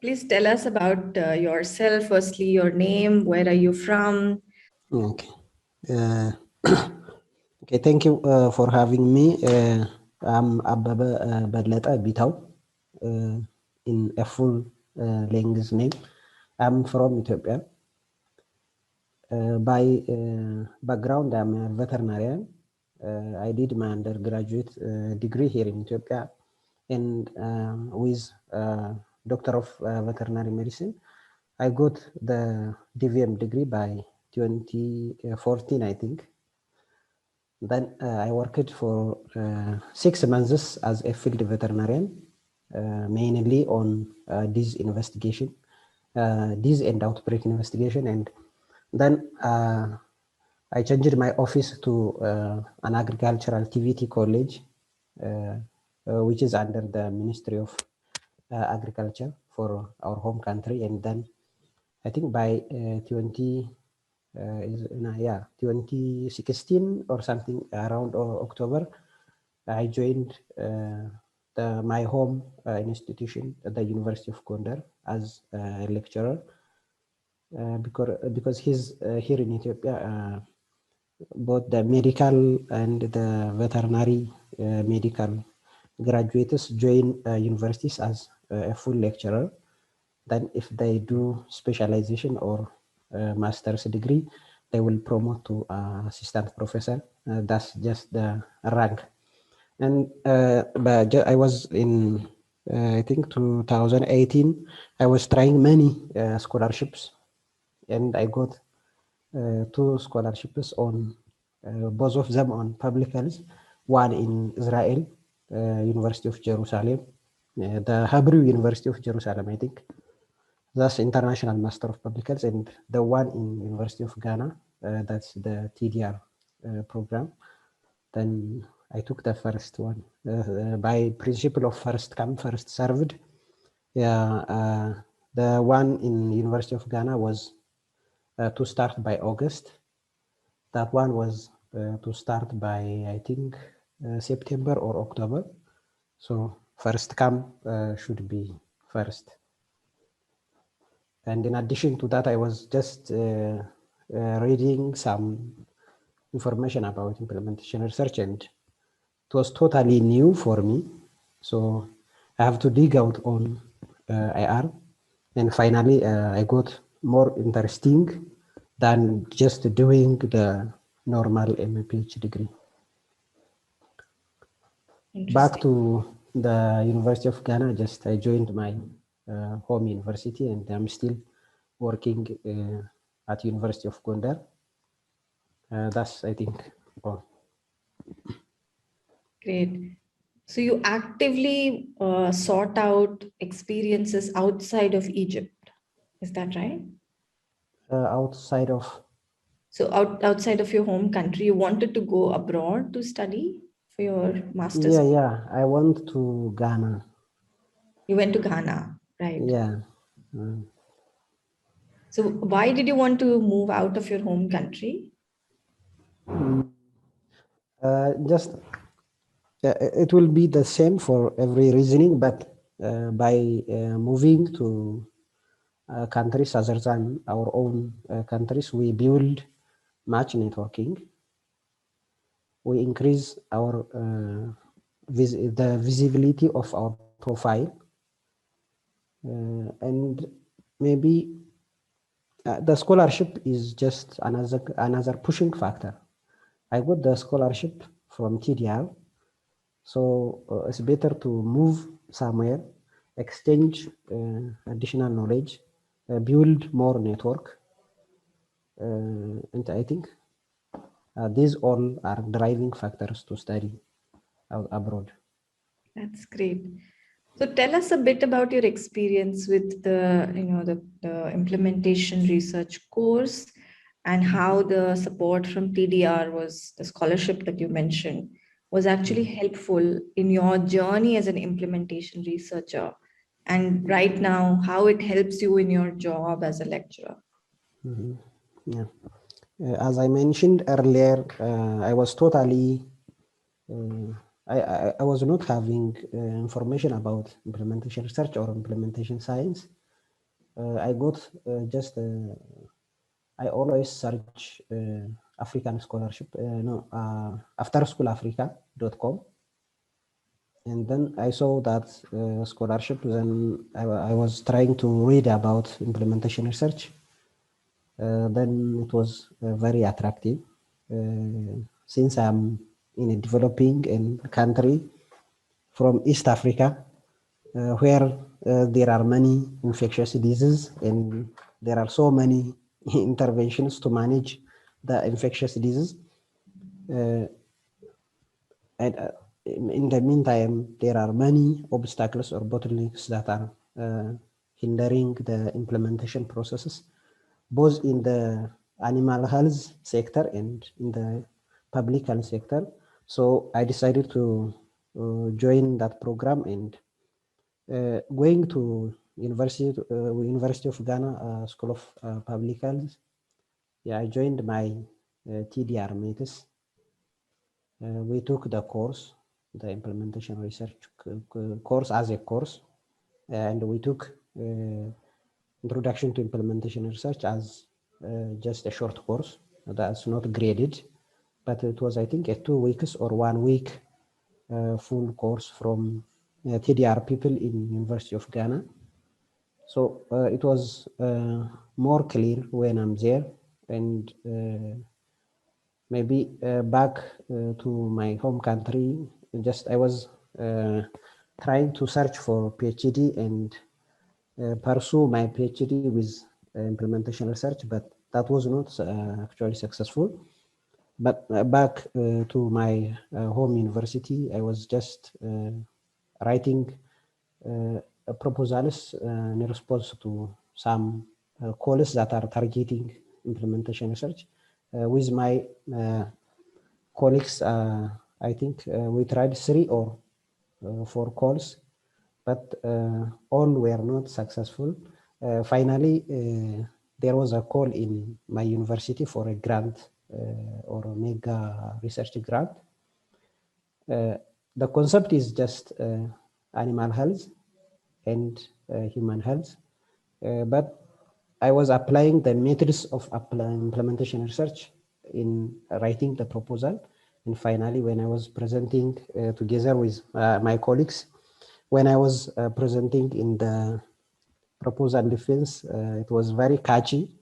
Please tell us about yourself. Firstly, your name, where are you from? Okay. Okay, thank you for having me. I'm Abebe Belete in a full language name. I'm from Ethiopia. By background, I'm a veterinarian. I did my undergraduate degree here in Ethiopia, and with Doctor of Veterinary Medicine. I got the DVM degree by 2014, I think. Then I worked for 6 months as a field veterinarian, mainly on disease investigation, disease and outbreak investigation. And then I changed my office to an agricultural TVT college, which is under the Ministry of Agriculture for our home country. And then I think by 2016 or something around October, I joined my home institution at the University of Gondar as a lecturer because he's here in Ethiopia. Both the medical and the veterinary medical graduates join universities as a full lecturer. Then if they do specialization or master's degree, they will promote to assistant professor. That's just the rank. And but I was in, I think 2018, I was trying many scholarships, and I got 2 scholarships on, both of them on public health, one in Israel, University of Jerusalem, the Hebrew University of Jerusalem, I think. That's International Master of Public Health, and the one in University of Ghana, that's the TDR program. Then I took the first one by principle of first come, first served. Yeah, the one in University of Ghana was to start by August. That one was to start by, I think, September or October. So first come should be first. And in addition to that, I was just reading some information about implementation research, and it was totally new for me. So I have to dig out on IR, and finally I got more interesting than just doing the normal MPH degree. Back to the University of Ghana, I joined my home university, and I'm still working at University of Gondar. That's, I think, all. Great. So you actively sought out experiences outside of Egypt. Is that right? Outside of? So outside of your home country, you wanted to go abroad to study for your master's? Yeah. I went to Ghana. You went to Ghana, right? Yeah. So why did you want to move out of your home country? It will be the same for every reasoning, but by moving to countries other than our own countries, we build much networking. We increase our the visibility of our profile, and maybe the scholarship is just another pushing factor. I got the scholarship from TDR, so it's better to move somewhere, exchange additional knowledge, build more network, and I think these all are driving factors to study abroad. That's great. So tell us a bit about your experience with the implementation research course, and how the support from TDR, was the scholarship that you mentioned, was actually helpful in your journey as an implementation researcher, and right now how it helps you in your job as a lecturer. Yeah. As I mentioned earlier, I was totally I was not having information about implementation research or implementation science. I got just I always search African scholarship, no, afterschoolafrica.com. And then I saw that scholarship. Then I was trying to read about implementation research. Then it was very attractive. Since I'm in a developing country from East Africa, where there are many infectious diseases and there are so many interventions to manage the infectious disease. And in the meantime, there are many obstacles or bottlenecks that are hindering the implementation processes, both in the animal health sector and in the public health sector. So I decided to join that program and going to University of Ghana School of Public Health. Yeah, I joined my TDR mates. We took the course, the implementation research course as a course, and we took introduction to implementation research as just a short course that's not graded, but it was, I think, a 2 weeks or 1 week full course from TDR people in University of Ghana. So it was more clear when I'm there, and maybe back to my home country. Just I was trying to search for PhD and pursue my PhD with implementation research, but that was not actually successful. But back to my home university, I was just writing proposals in response to some calls that are targeting implementation research with my colleagues. I think we tried 3 or 4 calls, but all were not successful. Finally, there was a call in my university for a grant or a mega research grant. The concept is just animal health and human health, but I was applying the methods of implementation research in writing the proposal. And finally, when I was presenting together with my colleagues, when I was presenting in the proposal defense, it was very catchy.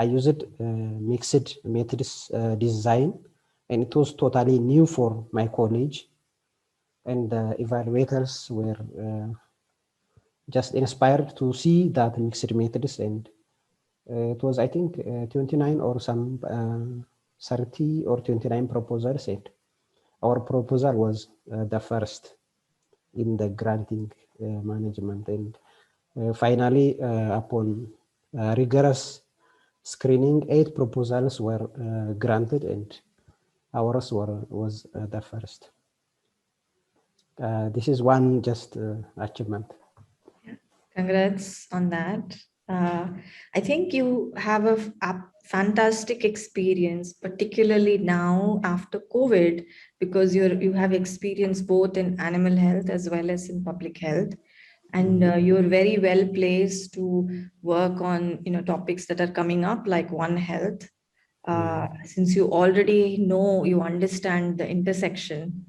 I used mixed methods design, and it was totally new for my college. And the evaluators were just inspired to see that mixed methods, and it was, I think, 29 or some 30 or 29 proposals, and our proposal was the first in the granting management. And finally, upon rigorous screening, 8 proposals were granted, and ours was the first. This is one just achievement. Congrats on that. I think you have a fantastic experience, particularly now after COVID, because you have experience both in animal health as well as in public health, and you're very well placed to work on topics that are coming up like One Health. Since you already know, you understand the intersection.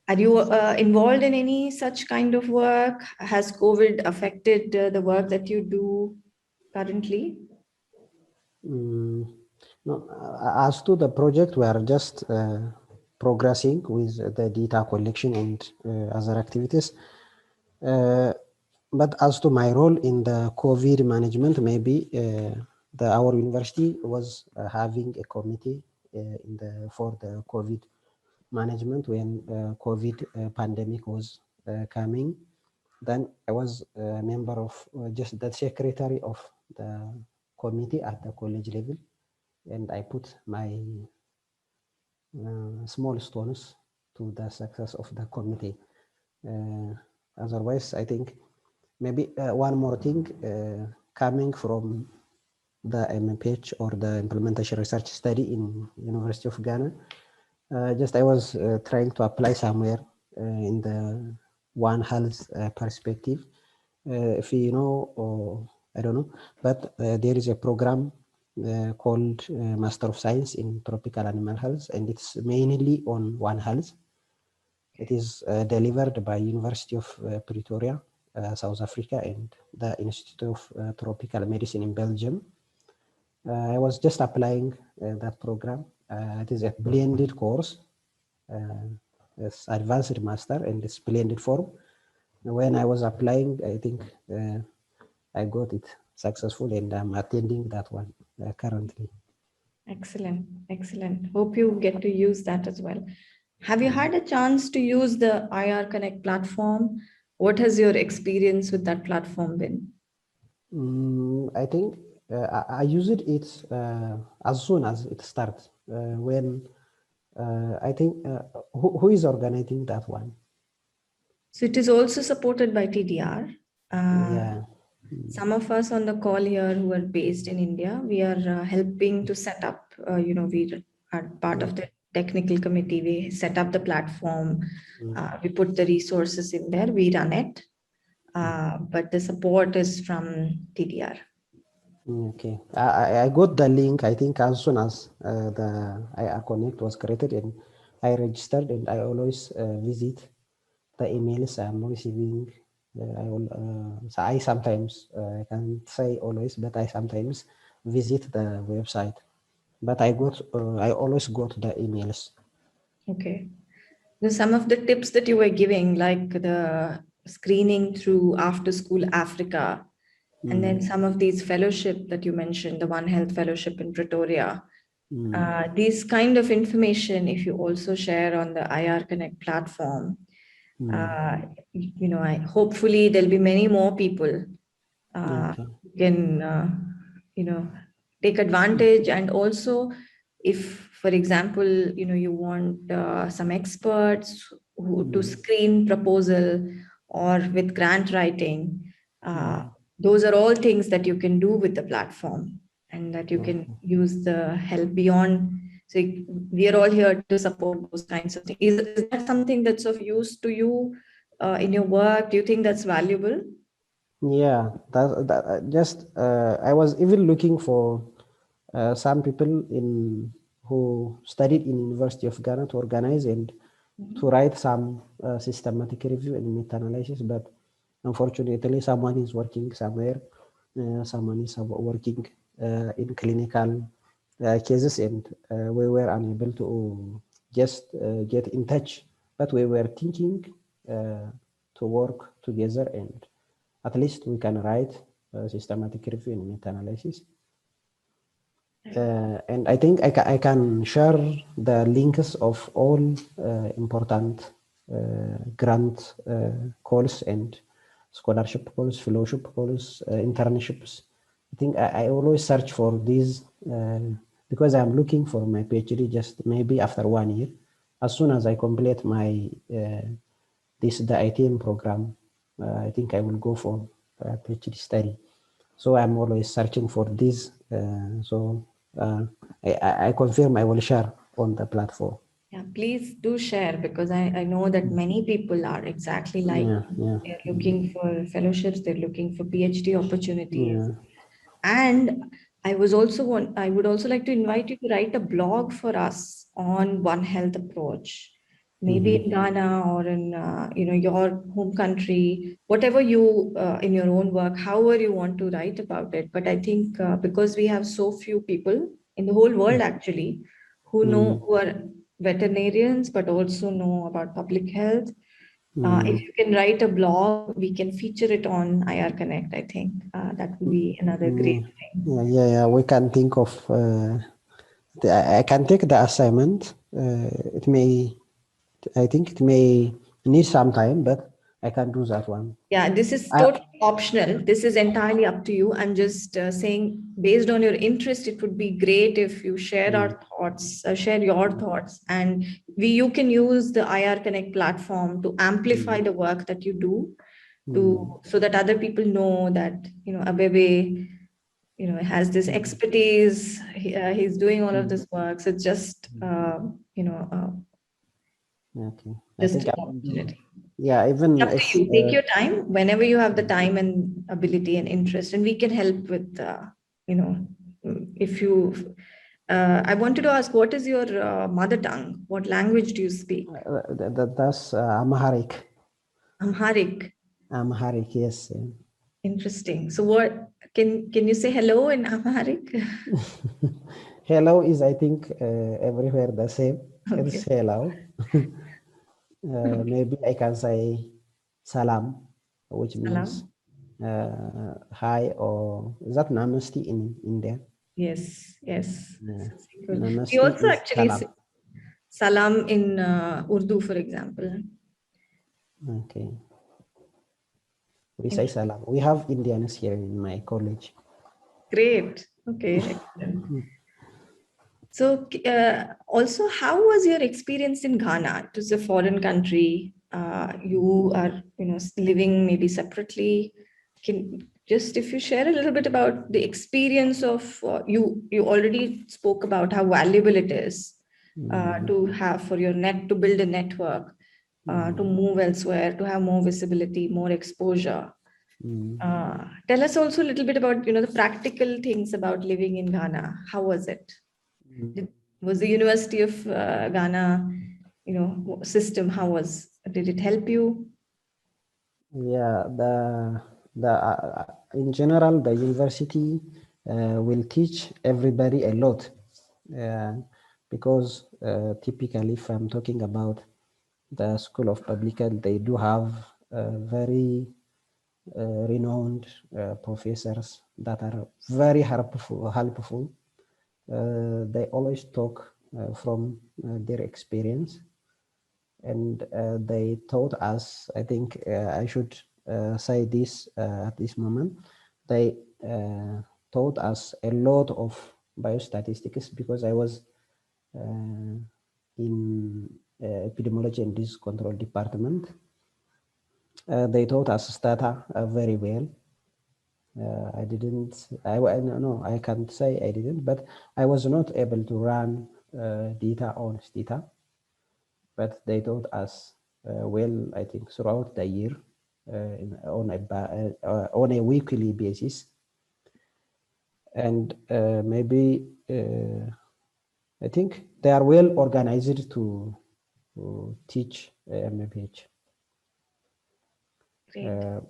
Are you involved in any such kind of work? Has COVID affected the work that you do currently? Mm, no, as to the project, we are just progressing with the data collection and other activities. But as to my role in the COVID management, maybe our university was having a committee for the COVID management when COVID pandemic was coming. Then I was a member of just the secretary of the committee at the college level, and I put my small stones to the success of the committee. Otherwise, I think maybe one more thing coming from the MPH or the implementation research study in University of Ghana. Just I was trying to apply somewhere in the One Health perspective, if you know, or I don't know, but there is a program called Master of Science in Tropical Animal Health, and it's mainly on One Health. It is delivered by University of Pretoria, South Africa, and the Institute of Tropical Medicine in Belgium. I was just applying that program. It is a blended course. It's advanced master and it's blended form. When I was applying, I think I got it successful and I'm attending that one currently. Excellent, excellent. Hope you get to use that as well. Have you had a chance to use the IR Connect platform? What has your experience with that platform been? I think I used it as soon as it starts. When I think who is organizing that one? So it is also supported by TDR. Yeah. Some of us on the call here who are based in India, we are helping to set up, we are part of the technical committee. We set up the platform, we put the resources in there, we run it, but the support is from TDR. Okay, I got the link. I think as soon as the IR Connect was created and I registered, and I always visit the emails I'm receiving. So I sometimes I can't say always, but I sometimes visit the website. But I always got the emails. Okay. Some of the tips that you were giving, like the screening through After School Africa, and then some of these fellowship that you mentioned, the One Health Fellowship in Pretoria, these kind of information, if you also share on the IR Connect platform, hopefully there'll be many more people Okay. who can, take advantage. And also, if, for example, you want some experts who to screen proposal or with grant writing, those are all things that you can do with the platform, and that you can use the help beyond. So we are all here to support those kinds of things. Is that something that's of use to you in your work? Do you think that's valuable? Yeah, that just I was even looking for some people in who studied in University of Ghana to organize and to write some systematic review and meta-analysis, but unfortunately, someone is working somewhere, someone is working in clinical cases, and we were unable to just get in touch. But we were thinking to work together, and at least we can write systematic review and meta-analysis. And I think I can share the links of all important grant calls and scholarship calls, fellowship calls, internships. I think I always search for these because I'm looking for my PhD just maybe after 1 year. As soon as I complete my the ITM program, I think I will go for PhD study. So I'm always searching for this. I confirm I will share on the platform. Yeah, please do share, because I know that many people are exactly like Yeah, you. yeah, They're looking for fellowships, they're looking for PhD opportunities. yeah. And I would also like to invite you to write a blog for us on One Health approach, maybe in Ghana or in your home country, whatever you in your own work, however you want to write about it. But I think because we have so few people in the whole world actually who are veterinarians but also know about public health. If you can write a blog, we can feature it on IR Connect. I think that will be another great thing. Yeah. We can think of. I can take the assignment. It may. I think it may need some time, but I can do that one. Yeah, this is I, totally optional. This is entirely up to you. I'm just saying, based on your interest, it would be great if you share our thoughts, share your thoughts, and you can use the IR Connect platform to amplify the work that you do, so that other people know that Abebe has this expertise. He's doing all of this work. So just okay. I just think an I will do. opportunity. Yeah, even Up to if you. Take your time whenever you have the time and ability and interest, and we can help with, if you. I wanted to ask, what is your mother tongue? What language do you speak? that's Amharic. Amharic. Amharic, yes. Interesting. So, what can you say hello in Amharic? Hello is, I think, everywhere the same. It's Okay. hello. Maybe I can say salam, which means Salam. hi, or is that namaste in India? Yes. Yes. Uh, So, cool. We namaste also is actually salam. say salam in Urdu, for example. Okay. We say salam. We have Indians here in my college. Great. Okay. Excellent. So, also, how was your experience in Ghana? It was a foreign country. You are, living maybe separately. Can just if you share a little bit about the experience of you. You already spoke about how valuable it is Mm, to have for your net to build a network, to mm, move elsewhere, to have more visibility, more exposure. mm, Tell us also a little bit about the practical things about living in Ghana. How was it? mm. Was the University of Ghana, system? How was? Did it help you? Yeah, the in general the university will teach everybody a lot, uh, because typically, if I'm talking about the School of Public Health, they do have very renowned professors that are very helpful. They always talk from their experience, and they taught us, I think I should say this at this moment, they taught us a lot of biostatistics, because I was in epidemiology and disease control department. They taught us data very well. I didn't, no, I can't say I didn't, but I was not able to run data on data, but they taught us well, I think, throughout the year on a weekly basis. And maybe I think they are well organized to teach MPH. Great.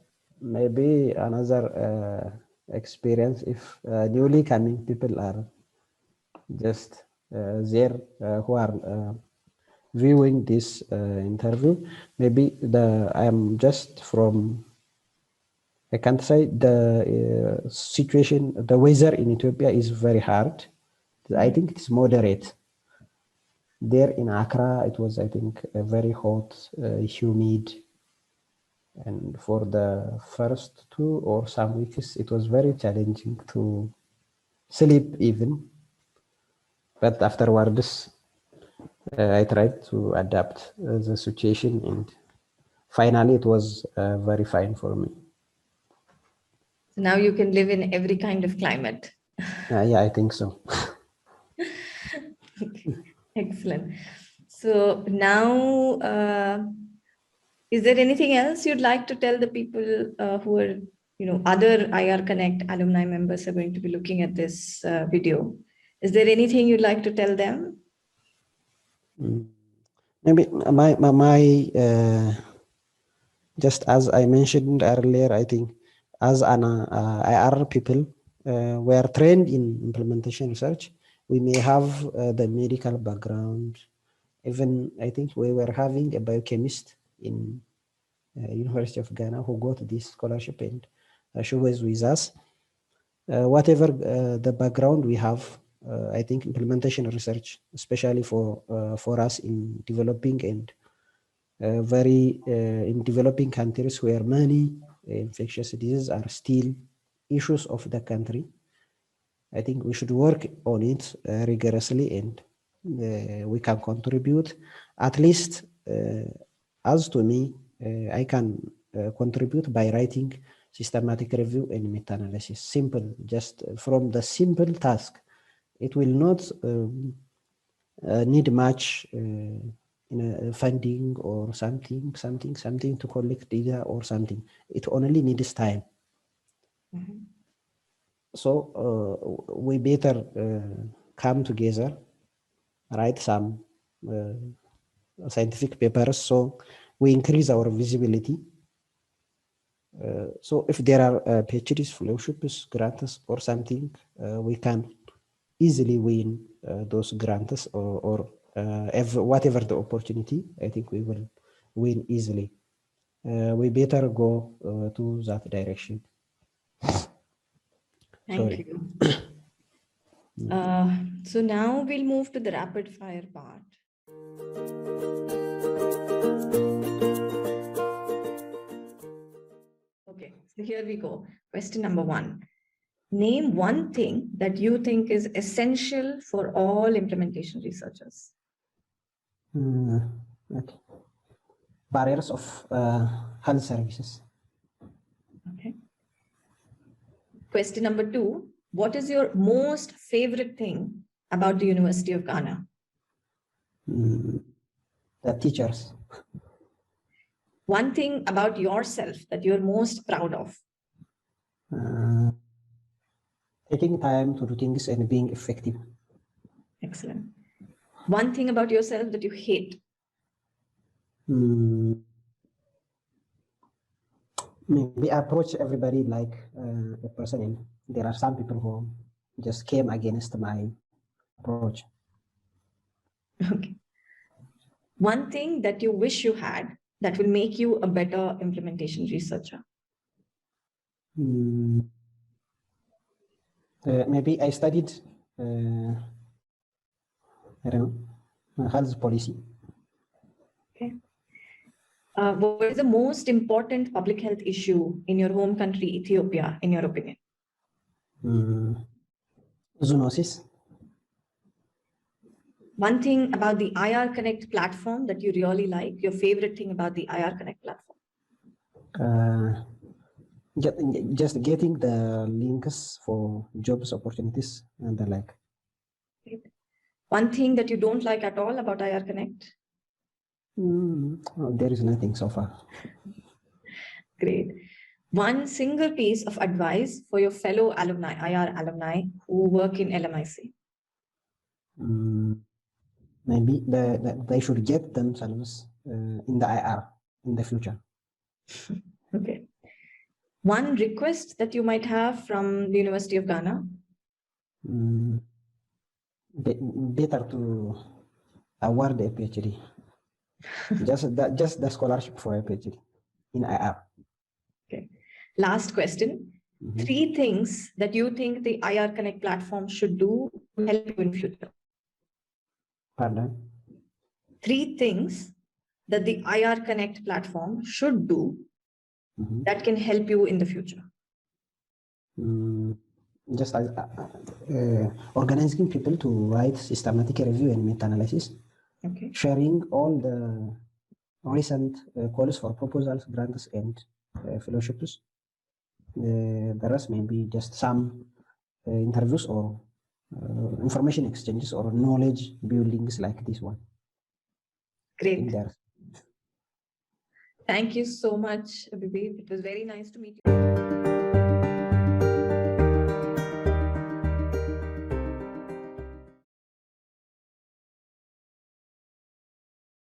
Maybe another experience, if newly coming people are just there who are viewing this interview, maybe I am just from, I can't say the situation, the weather in Ethiopia is very hard. I Mhm. think it's moderate. There in Accra, it was, I think, very hot, humid, and for the first 2 or some weeks, it was very challenging to sleep even. But afterwards, I tried to adapt the situation, and finally, it was very fine for me. So now you can live in every kind of climate. Yeah, I think so. Okay. Excellent. So now, is there anything else you'd like to tell the people who are, other IR Connect alumni members are going to be looking at this video? Is there anything you'd like to tell them? Mm. Maybe just as I mentioned earlier, I think as an IR people, we are trained in implementation research. We may have the medical background. Even I think we were having a biochemist in University of Ghana who got this scholarship, and she was with us. Whatever the background we have, I think implementation research, especially for us in developing and very in developing countries where many infectious diseases are still issues of the country. I think we should work on it rigorously, and we can contribute. At least, as to me, I can contribute by writing systematic review and meta-analysis. Simple, just from the simple task. It will not need much funding or something to collect data or something. It only needs time. So we better come together, write some scientific papers, so we increase our visibility. So if there are PhDs, fellowships, grants or something, we can easily win those grants or whatever the opportunity. I think we will win easily. We better go to that direction. Thank Sorry. you. So now we'll move to the rapid fire part. Okay, so here we go. Question number 1. Name one thing that you think is essential for all implementation researchers. Okay. Barriers of health services. Okay. Question number 2. What is your most favorite thing about the University of Ghana? The teachers. One thing about yourself that you're most proud of. Taking time to do things and being effective. Excellent. One thing about yourself that you hate. Maybe approach everybody like a person, and there are some people who just came against my approach. Okay. One thing that you wish you had that will make you a better implementation researcher. Maybe I studied I don't know, health policy. Okay. What is the most important public health issue in your home country, Ethiopia, in your opinion? Zoonosis. One thing about the IR Connect platform that you really like, your favorite thing about the IR Connect platform? Just getting the links for jobs opportunities and the like. Great. One thing that you don't like at all about IR Connect? There is nothing so far. Great. One single piece of advice for your fellow alumni, IR alumni who work in LMIC? Maybe they should get themselves in the IR in the future. Okay. One request that you might have from the University of Ghana? Better to award a PhD. just the scholarship for a PhD in IR. Okay. Last question. 3 things that you think the IR Connect platform should do to help you in future. Pardon? 3 things that the IR Connect platform should do that can help you in the future. Just organizing people to write systematic review and meta-analysis. Okay. Sharing all the recent calls for proposals, grants, and fellowships. The rest may be just some interviews or information exchanges or knowledge buildings like this one. Great. Thank you so much, Abebe. It was very nice to meet you.